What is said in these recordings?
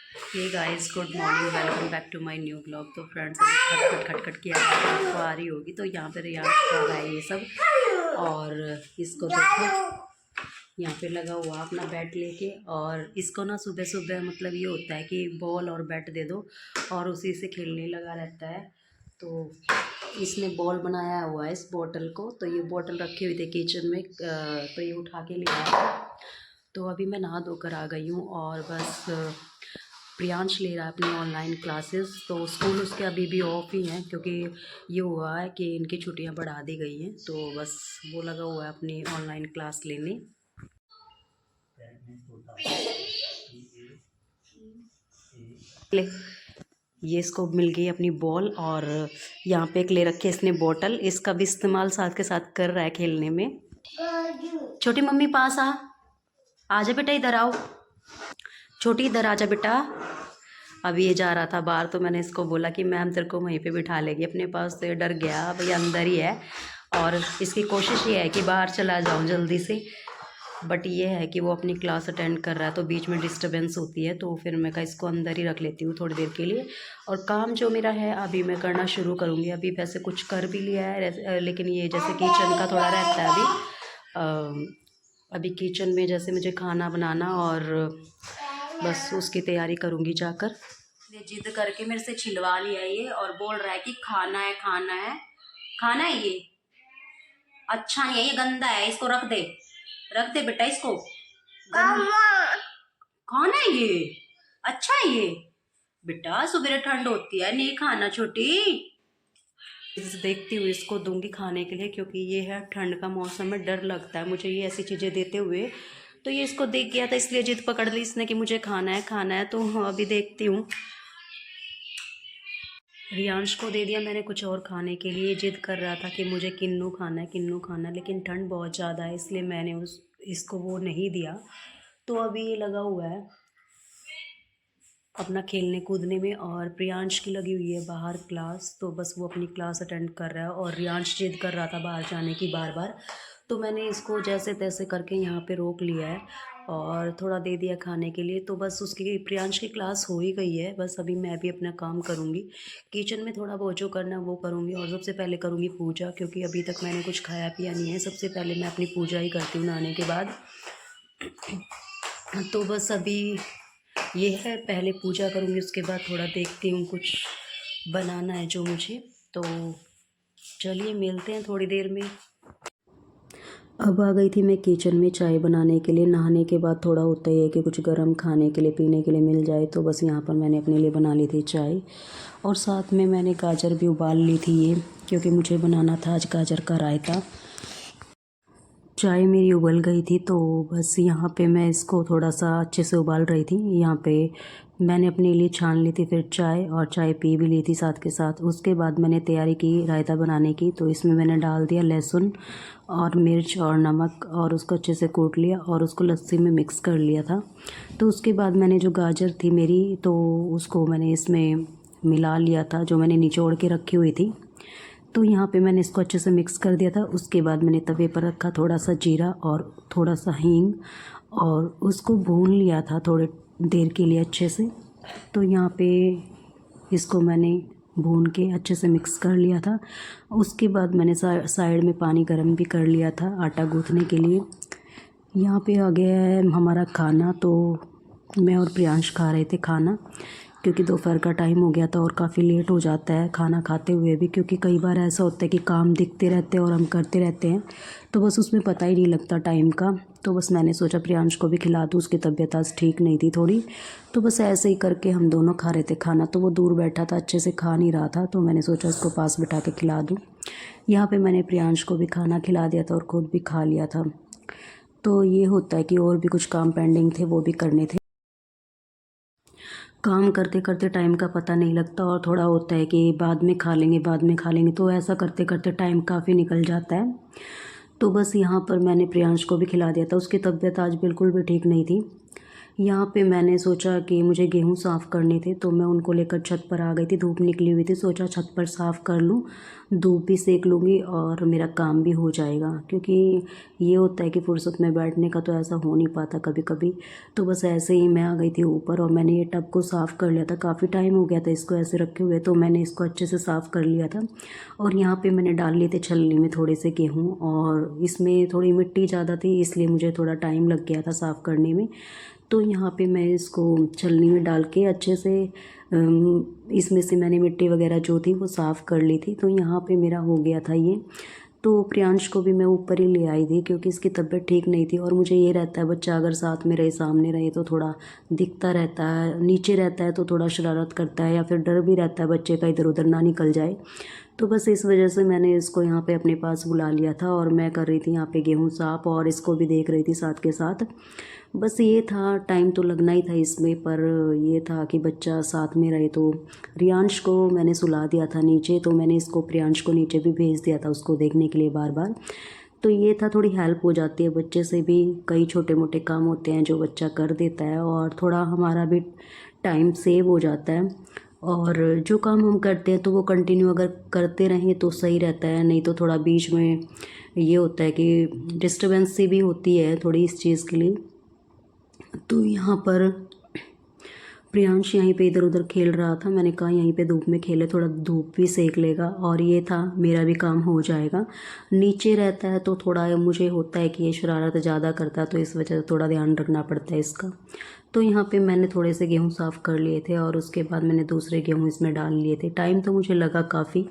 Hey guys, good morning, welcome back to my new blog. तो friends, अभी खट खट खट की आवाज़ आपको आ रही होगी। तो यहाँ पे रियाज कर रहा है ये सब, और इसको देखो यहाँ पे लगा हुआ अपना बैट लेके। और इसको ना सुबह सुबह मतलब ये होता है कि बॉल और बैट दे दो और उसी से खेलने लगा रहता है। तो इसने बॉल बनाया हुआ है इस बोतल को। तो ये बोतल रखी हुई थी किचन में, तो ये उठा के ले आया। तो अभी मैं नहा धोकर आ गई हूँ और बस प्रियांश ले रहा है अपनी ऑनलाइन क्लासेस। तो स्कूल उसके अभी भी ऑफ ही हैं, क्योंकि ये हुआ है कि इनकी छुट्टियां बढ़ा दी गई हैं। तो बस वो लगा हुआ है अपनी ऑनलाइन क्लास लेने। ले, ये इसको मिल गई अपनी बॉल, और यहाँ पे एक ले रखी है इसने बोतल। इसका भी इस्तेमाल साथ के साथ कर रहा है खेलने में। छोटी मम्मी पास आ जा बेटा, इधर आओ। छोटी इधर आ जा बेटा। अभी ये जा रहा था बाहर, तो मैंने इसको बोला कि मैम तेरे को वहीं पे बिठा लेगी अपने पास। तो ये डर गया, भैया अंदर ही है। और इसकी कोशिश ये है कि बाहर चला जाऊं जल्दी से, बट ये है कि वो अपनी क्लास अटेंड कर रहा है तो बीच में डिस्टर्बेंस होती है। तो फिर मैं कहा इसको अंदर ही रख लेती हूँ थोड़ी देर के लिए। और काम जो मेरा है अभी मैं करना शुरू करूँगी। अभी वैसे कुछ कर भी लिया है, लेकिन ये जैसे किचन का थोड़ा रहता है अभी किचन में जैसे मुझे खाना बनाना, और बस उसकी तैयारी करूँगी जाकर। ये जिद करके मेरे से छिलवा लिया ये, और बोल रहा है कि खाना है खाना है खाना है। ये अच्छा नहीं है, ये गंदा है, इसको रख दे, रख दे बेटा इसको। खाना है ये, अच्छा है ये बेटा, सुबह ठंड होती है नहीं खाना छोटी। देखती हुई इसको दूंगी खाने के लिए, क्योंकि ये है ठंड का मौसम है, डर लगता है मुझे ये ऐसी चीज़ें देते हुए। तो ये इसको देख गया था इसलिए जिद पकड़ ली इसने कि मुझे खाना है खाना है। तो अभी देखती हूँ। रियांश को दे दिया मैंने कुछ और खाने के लिए। जिद कर रहा था कि मुझे किन्नू खाना है किन्नू खाना है, लेकिन ठंड बहुत ज़्यादा है इसलिए मैंने इसको वो नहीं दिया। तो अभी ये लगा हुआ है अपना खेलने कूदने में, और प्रियांश की लगी हुई है बाहर क्लास। तो बस वो अपनी क्लास अटेंड कर रहा है, और रियांश जिद कर रहा था बाहर जाने की बार बार। तो मैंने इसको जैसे तैसे करके यहाँ पे रोक लिया है और थोड़ा दे दिया खाने के लिए। तो बस उसकी प्रियांश की क्लास हो ही गई है। बस अभी मैं भी अपना काम करूँगी, किचन में थोड़ा बहुत जो करना वो करूँगी। और सबसे पहले करूँगी पूजा, क्योंकि अभी तक मैंने कुछ खाया पिया नहीं है। सबसे पहले मैं अपनी पूजा ही करती हूँ नहाने के बाद। तो बस अभी ये है, पहले पूजा करूँगी उसके बाद थोड़ा देखती हूँ कुछ बनाना है जो मुझे। तो चलिए मिलते हैं थोड़ी देर में। अब आ गई थी मैं किचन में चाय बनाने के लिए। नहाने के बाद थोड़ा होता ही है कि कुछ गर्म खाने के लिए पीने के लिए मिल जाए। तो बस यहाँ पर मैंने अपने लिए बना ली थी चाय, और साथ में मैंने गाजर भी उबाल ली थी ये, क्योंकि मुझे बनाना था आज गाजर का रायता। चाय मेरी उबल गई थी, तो बस यहाँ पे मैं इसको थोड़ा सा अच्छे से उबाल रही थी। यहाँ पे मैंने अपने लिए छान ली थी फिर चाय, और चाय पी भी ली थी साथ के साथ। उसके बाद मैंने तैयारी की रायता बनाने की। तो इसमें मैंने डाल दिया लहसुन और मिर्च और नमक, और उसको अच्छे से कूट लिया और उसको लस्सी में मिक्स कर लिया था। तो उसके बाद मैंने जो गाजर थी मेरी, तो उसको मैंने इसमें मिला लिया था जो मैंने निचोड़ के रखी हुई थी। तो यहाँ पे मैंने इसको अच्छे से मिक्स कर दिया था। उसके बाद मैंने तवे पर रखा थोड़ा सा जीरा और थोड़ा सा हींग, और उसको भून लिया था थोड़े देर के लिए अच्छे से। तो यहाँ पे इसको मैंने भून के अच्छे से मिक्स कर लिया था। उसके बाद मैंने साइड में पानी गर्म भी कर लिया था आटा गूँथने के लिए। यहाँ पे आ गया है हमारा खाना। तो मैं और प्रियांश खा रहे थे खाना, क्योंकि दोपहर का टाइम हो गया था और काफ़ी लेट हो जाता है खाना खाते हुए भी, क्योंकि कई बार ऐसा होता है कि काम दिखते रहते हैं और हम करते रहते हैं, तो बस उसमें पता ही नहीं लगता टाइम का। तो बस मैंने सोचा प्रियांश को भी खिला दूँ, उसकी तबीयत आज ठीक नहीं थी थोड़ी। तो बस ऐसे ही करके हम दोनों खा रहे थे खाना। तो वो दूर बैठा था, अच्छे से खा नहीं रहा था, तो मैंने सोचा उसको पास बिठा के खिला दूँ। यहाँ पर मैंने प्रियांश को भी खाना खिला दिया था और ख़ुद भी खा लिया था। तो ये होता है कि और भी कुछ काम पेंडिंग थे वो भी करने थे। काम करते करते टाइम का पता नहीं लगता, और थोड़ा होता है कि बाद में खा लेंगे बाद में खा लेंगे, तो ऐसा करते करते टाइम काफ़ी निकल जाता है। तो बस यहाँ पर मैंने प्रियांश को भी खिला दिया था। उसकी तबीयत आज बिल्कुल भी ठीक नहीं थी। यहाँ पे मैंने सोचा कि मुझे गेहूँ साफ़ करने थे, तो मैं उनको लेकर छत पर आ गई थी। धूप निकली हुई थी, सोचा छत पर साफ़ कर लूँ, धूप भी सेक लूँगी और मेरा काम भी हो जाएगा। क्योंकि ये होता है कि फुर्सत में बैठने का तो ऐसा हो नहीं पाता कभी कभी। तो बस ऐसे ही मैं आ गई थी ऊपर और मैंने ये टब को साफ़ कर लिया था। काफ़ी टाइम हो गया था इसको ऐसे रखे हुए, तो मैंने इसको अच्छे से साफ़ कर लिया था। और यहाँ पर मैंने डाल लिए थे छलनी में थोड़े से गेहूँ, और इसमें थोड़ी मिट्टी ज़्यादा थी, इसलिए मुझे थोड़ा टाइम लग गया था साफ़ करने में। तो यहाँ पे मैं इसको छलनी में डाल के अच्छे से इसमें से मैंने मिट्टी वगैरह जो थी वो साफ़ कर ली थी। तो यहाँ पे मेरा हो गया था ये। तो प्रियांश को भी मैं ऊपर ही ले आई थी क्योंकि इसकी तबीयत ठीक नहीं थी, और मुझे ये रहता है बच्चा अगर साथ में रहे, सामने रहे तो थोड़ा दिखता रहता है, नीचे रहता है तो थोड़ा शरारत करता है, या फिर डर भी रहता है बच्चे का इधर उधर ना निकल जाए। तो बस इस वजह से मैंने इसको यहाँ पे अपने पास बुला लिया था, और मैं कर रही थी यहाँ पे गेहूँ साफ और इसको भी देख रही थी साथ के साथ। बस ये था, टाइम तो लगना ही था इसमें, पर ये था कि बच्चा साथ में रहे। तो रियांश को मैंने सुला दिया था नीचे, तो मैंने इसको प्रियांश को नीचे भी भेज दिया था उसको देखने के लिए बार बार। तो ये था, थोड़ी हेल्प हो जाती है बच्चे से भी, कई छोटे मोटे काम होते हैं जो बच्चा कर देता है, और थोड़ा हमारा भी टाइम सेव हो जाता है। और जो काम हम करते हैं तो वो कंटिन्यू अगर करते रहें तो सही रहता है, नहीं तो थोड़ा बीच में ये होता है कि डिस्टर्बेंस सी भी होती है थोड़ी इस चीज़ के लिए। तो यहाँ पर प्रियांश यहीं पे इधर उधर खेल रहा था, मैंने कहा यहीं पे धूप में खेले, थोड़ा धूप भी सेक लेगा, और ये था मेरा भी काम हो जाएगा। नीचे रहता है तो थोड़ा मुझे होता है कि ये शरारत ज़्यादा करता है, तो इस वजह से थोड़ा ध्यान रखना पड़ता है इसका। तो यहाँ पे मैंने थोड़े से गेहूँ साफ़ कर लिए थे, और उसके बाद मैंने दूसरे गेहूँ इसमें डाल लिए थे। टाइम तो मुझे लगा काफ़ी।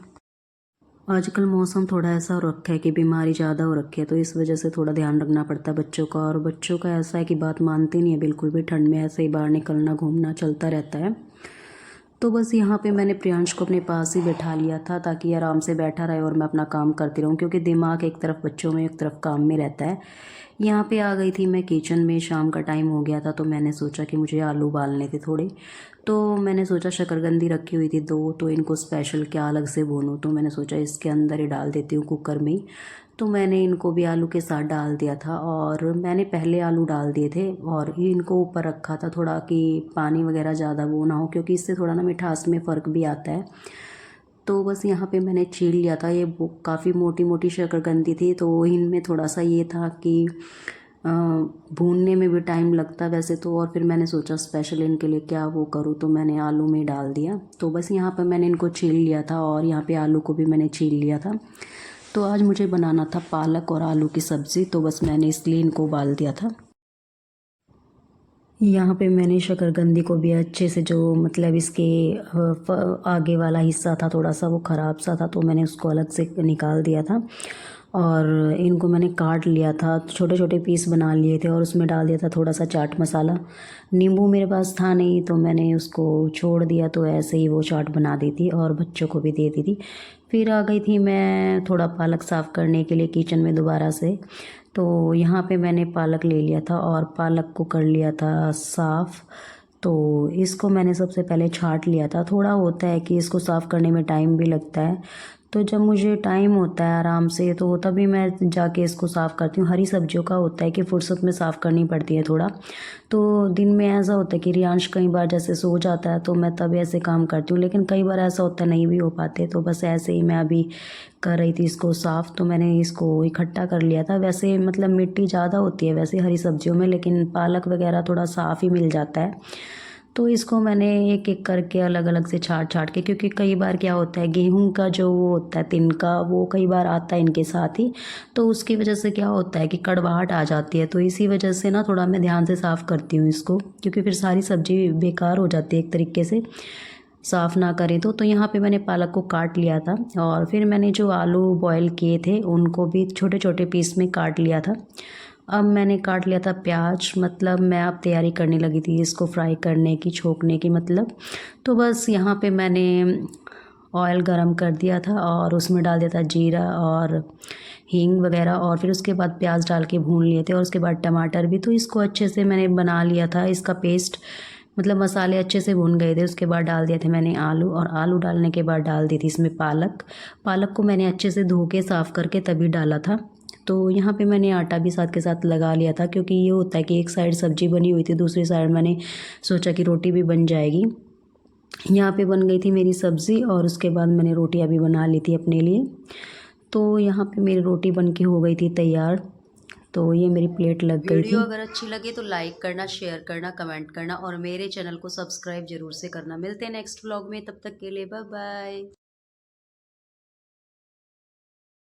आजकल मौसम थोड़ा ऐसा हो रखा है कि बीमारी ज़्यादा हो रखी है, तो इस वजह से थोड़ा ध्यान रखना पड़ता है बच्चों का। और बच्चों का ऐसा है कि बात मानते नहीं है बिल्कुल भी, ठंड में ऐसे ही बाहर निकलना घूमना चलता रहता है। तो बस यहाँ पे मैंने प्रियांश को अपने पास ही बैठा लिया था ताकि आराम से बैठा रहे और मैं अपना काम करती रहूँ, क्योंकि दिमाग एक तरफ बच्चों में एक तरफ काम में रहता है। यहाँ पे आ गई थी मैं किचन में, शाम का टाइम हो गया था, तो मैंने सोचा कि मुझे आलू उबालने थे थोड़े। तो मैंने सोचा शकरकंदी रखी हुई थी 2, तो इनको स्पेशल क्या अलग से भूनूं, तो मैंने सोचा इसके अंदर ही डाल देती हूँ कुकर में ही। तो मैंने इनको भी आलू के साथ डाल दिया था, और मैंने पहले आलू डाल दिए थे और इनको ऊपर रखा था थोड़ा कि पानी वगैरह ज़्यादा वो ना हो, क्योंकि इससे थोड़ा ना मिठास में फ़र्क भी आता है। तो बस यहाँ पे मैंने छील लिया था, ये काफ़ी मोटी मोटी शकरकंदी थी, तो इनमें थोड़ा सा ये था कि भूनने में भी टाइम लगता वैसे तो, और फिर मैंने सोचा स्पेशल इनके लिए क्या वो करूँ, तो मैंने आलू में डाल दिया। तो बस यहाँ पर मैंने इनको छील लिया था, और यहाँ पे आलू को भी मैंने छील लिया था। तो आज मुझे बनाना था पालक और आलू की सब्ज़ी, तो बस मैंने इसलिए इनको उबाल दिया था। यहाँ पे मैंने शकरकंदी को भी अच्छे से, जो मतलब इसके आगे वाला हिस्सा था थोड़ा सा वो ख़राब सा था, तो मैंने उसको अलग से निकाल दिया था। और इनको मैंने काट लिया था, छोटे छोटे पीस बना लिए थे, और उसमें डाल दिया था थोड़ा सा चाट मसाला। नींबू मेरे पास था नहीं, तो मैंने उसको छोड़ दिया, तो ऐसे ही वो चाट बना दी थी और बच्चों को भी दे दी थी। फिर आ गई थी मैं थोड़ा पालक साफ़ करने के लिए किचन में दोबारा से। तो यहाँ पे मैंने पालक ले लिया था और पालक को कर लिया था साफ़। तो इसको मैंने सबसे पहले छाँट लिया था। थोड़ा होता है कि इसको साफ़ करने में टाइम भी लगता है, तो जब मुझे टाइम होता है आराम से तो तभी मैं जाके इसको साफ़ करती हूँ। हरी सब्जियों का होता है कि फुर्सत में साफ़ करनी पड़ती है थोड़ा। तो दिन में ऐसा होता है कि रियांश कई बार जैसे सो जाता है तो मैं तब ऐसे काम करती हूँ, लेकिन कई बार ऐसा होता है नहीं भी हो पाते। तो बस ऐसे ही मैं अभी कर रही थी इसको साफ़, तो मैंने इसको इकट्ठा कर लिया था। वैसे मतलब मिट्टी ज़्यादा होती है वैसे हरी सब्जियों में, लेकिन पालक वगैरह थोड़ा साफ़ ही मिल जाता है। तो इसको मैंने एक एक करके अलग अलग से छाँट छाँट के, क्योंकि कई बार क्या होता है गेहूं का जो वो होता है तिनका, वो कई बार आता है इनके साथ ही, तो उसकी वजह से क्या होता है कि कड़वाहट आ जाती है। तो इसी वजह से ना थोड़ा मैं ध्यान से साफ़ करती हूँ इसको, क्योंकि फिर सारी सब्ज़ी बेकार हो जाती है एक तरीके से साफ़ ना करें तो। यहाँ पे मैंने पालक को काट लिया था, और फिर मैंने जो आलू बॉयल किए थे उनको भी छोटे छोटे पीस में काट लिया था। अब मैंने काट लिया था प्याज, मतलब मैं अब तैयारी करने लगी थी इसको फ्राई करने की, छोंकने की मतलब। तो बस यहाँ पे मैंने ऑयल गरम कर दिया था और उसमें डाल दिया था जीरा और हींग वगैरह, और फिर उसके बाद प्याज डाल के भून लिए थे, और उसके बाद टमाटर भी। तो इसको अच्छे से मैंने बना लिया था इसका पेस्ट, मतलब मसाले अच्छे से भून गए थे। उसके बाद डाल दिए थे मैंने आलू, और आलू डालने के बाद डाल दी थी इसमें पालक। पालक को मैंने अच्छे से धो के साफ़ करके तभी डाला था। तो यहाँ पे मैंने आटा भी साथ के साथ लगा लिया था, क्योंकि ये होता है कि एक साइड सब्ज़ी बनी हुई थी, दूसरी साइड मैंने सोचा कि रोटी भी बन जाएगी। यहाँ पे बन गई थी मेरी सब्ज़ी और उसके बाद मैंने रोटियाँ भी बना ली थी अपने लिए। तो यहाँ पे मेरी रोटी बन के हो गई थी तैयार। तो ये मेरी प्लेट लग गई थी। वीडियो अगर अच्छी लगे तो लाइक करना, शेयर करना, कमेंट करना और मेरे चैनल को सब्सक्राइब ज़रूर से करना। मिलते हैं नेक्स्ट व्लॉग में, तब तक के लिए बाय बाय।